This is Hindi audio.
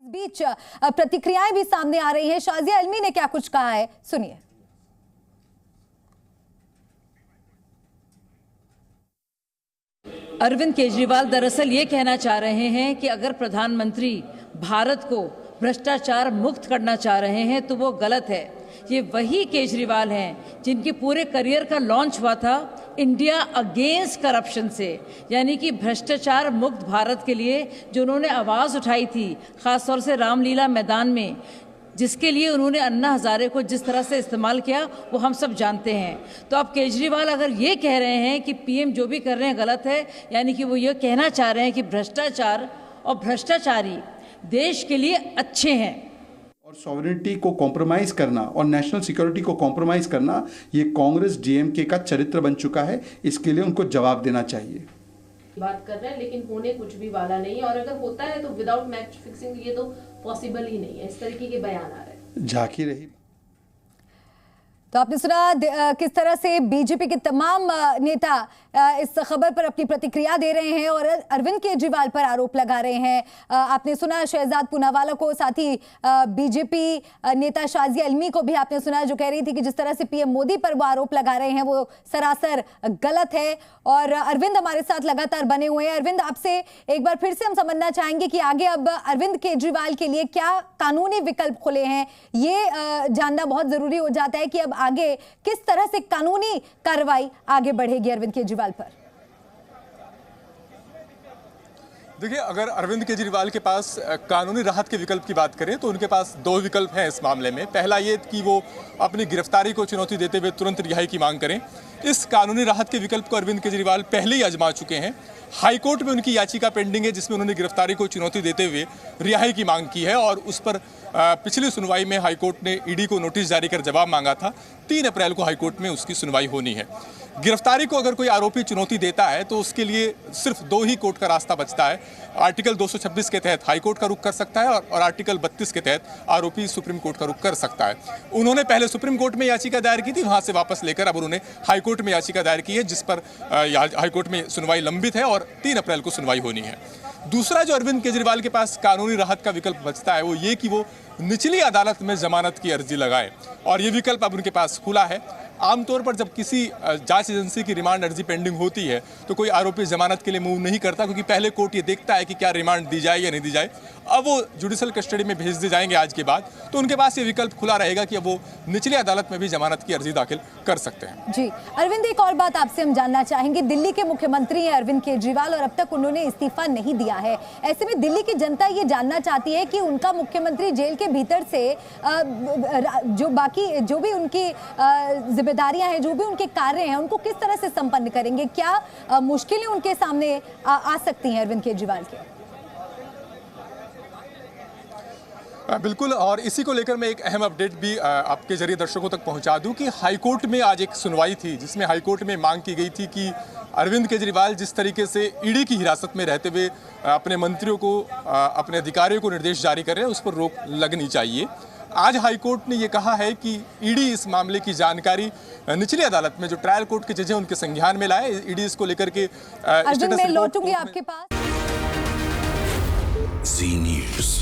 बीच प्रतिक्रियाएं भी सामने आ रही हैं। शाजिया अल्मी ने क्या कुछ कहा है, सुनिए। अरविंद केजरीवाल दरअसल ये कहना चाह रहे हैं कि अगर प्रधानमंत्री भारत को भ्रष्टाचार मुक्त करना चाह रहे हैं तो वो गलत है। ये वही केजरीवाल हैं जिनके पूरे करियर का लॉन्च हुआ था इंडिया अगेंस्ट करप्शन से, यानी कि भ्रष्टाचार मुक्त भारत के लिए जो उन्होंने आवाज़ उठाई थी, ख़ासतौर से रामलीला मैदान में, जिसके लिए उन्होंने अन्ना हजारे को जिस तरह से इस्तेमाल किया वो हम सब जानते हैं। तो अब केजरीवाल अगर ये कह रहे हैं कि पीएम जो भी कर रहे हैं गलत है, यानी कि वो ये कहना चाह रहे हैं कि भ्रष्टाचार और भ्रष्टाचारी देश के लिए अच्छे हैं। और सॉवरेनिटी को कॉम्प्रोमाइज़ करना और नेशनल सिक्योरिटी को कॉम्प्रोमाइज़ करना ये कांग्रेस डीएमके का चरित्र बन चुका है। इसके लिए उनको जवाब देना चाहिए। बात कर रहे हैं लेकिन होने कुछ भी वाला नहीं है, और अगर होता है तो विदाउट मैच फिक्सिंग ये तो पॉसिबल ही नहीं है। इस तरीके के बयान आ रहे हैं। झांकी रही। तो आपने सुना किस तरह से बीजेपी के तमाम नेता इस खबर पर अपनी प्रतिक्रिया दे रहे हैं और अरविंद केजरीवाल पर आरोप लगा रहे हैं। आपने सुना शहजाद पूनावाला को, साथ ही बीजेपी नेता शाजिया अल्मी को भी आपने सुना, जो कह रही थी कि जिस तरह से पीएम मोदी पर वो आरोप लगा रहे हैं वो सरासर गलत है। और अरविंद हमारे साथ लगातार बने हुए हैं। अरविंद, आपसे एक बार फिर से हम समझना चाहेंगे कि आगे अब अरविंद केजरीवाल के लिए क्या कानूनी विकल्प खुले हैं। ये जानना बहुत जरूरी हो जाता है कि अब आगे किस तरह से कानूनी कार्रवाई आगे बढ़ेगी अरविंद केजरीवाल पर। देखिए, अगर अरविंद केजरीवाल के पास कानूनी राहत के विकल्प की बात करें तो उनके पास दो विकल्प हैं इस मामले में। पहला ये कि वो अपनी गिरफ्तारी को चुनौती देते हुए तुरंत रिहाई की मांग करें। इस कानूनी राहत के विकल्प को अरविंद केजरीवाल पहले ही आजमा चुके हैं। हाईकोर्ट में उनकी याचिका पेंडिंग है जिसमें उन्होंने गिरफ्तारी को चुनौती देते हुए रिहाई की मांग की है, और उस पर पिछली सुनवाई में हाईकोर्ट ने ईडी को नोटिस जारी कर जवाब मांगा था। 3 अप्रैल को हाईकोर्ट में उसकी सुनवाई होनी है। गिरफ्तारी को अगर कोई आरोपी चुनौती देता है तो उसके लिए सिर्फ 2 ही कोर्ट का रास्ता बचता है। आर्टिकल 226 के तहत हाईकोर्ट का रुख कर सकता है और आर्टिकल 32 के तहत आरोपी सुप्रीम कोर्ट का रुख कर सकता है। उन्होंने पहले सुप्रीम कोर्ट में याचिका दायर की थी, वहां से वापस लेकर अब उन्होंने हाईकोर्ट में याचिका दायर की है, जिस पर हाईकोर्ट में सुनवाई लंबित है और 3 अप्रैल को सुनवाई होनी है। दूसरा जो अरविंद केजरीवाल के पास कानूनी राहत का विकल्प बचता है वो ये कि वो निचली अदालत में जमानत की अर्जी लगाए, और ये विकल्प अब उनके पास खुला है। आमतौर पर जब किसी जांच एजेंसी की रिमांड अर्जी पेंडिंग होती है तो कोई आरोपी जमानत के लिए मूव नहीं करता, क्योंकि पहले कोर्ट ये देखता है कि क्या रिमांड दी जाए या नहीं दी जाए। अब वो जुडिशल कस्टडी में भेज दिए जाएंगे आज के बाद, तो उनके पास ये विकल्प खुला रहेगा कि अब वो निचली अदालत में भी जमानत की अर्जी दाखिल कर सकते हैं। जी अरविंद, एक और बात आपसे हम जानना चाहेंगे। दिल्ली के मुख्यमंत्री हैं अरविंद केजरीवाल और अब तक उन्होंने इस्तीफा नहीं दिया है। ऐसे में दिल्ली की जनता ये जानना चाहती है कि उनका मुख्यमंत्री जेल के भीतर से जो भी उनकी जिम्मेदारियां हैं, जो भी उनके कार्य हैं, उनको किस तरह से संपन्न करेंगे। क्या मुश्किलें उनके सामने आ सकती हैं अरविंद केजरीवाल के? बिल्कुल, और इसी को लेकर मैं एक अहम अपडेट भी आपके जरिए दर्शकों तक पहुंचा दूं कि हाईकोर्ट में आज एक सुनवाई थी जिसमें हाईकोर्ट में मांग की गई थी कि अरविंद केजरीवाल जिस तरीके से ईडी की हिरासत में रहते हुए अपने मंत्रियों को, अपने अधिकारियों को निर्देश जारी कर रहे हैं, उस पर रोक लगनी चाहिए। आज हाईकोर्ट ने ये कहा है कि ईडी इस मामले की जानकारी निचली अदालत में जो ट्रायल कोर्ट के जज हैं उनके संज्ञान में लाए। ईडी इसको लेकर के मैं लौटूंगी आपके पास। जी न्यूज़।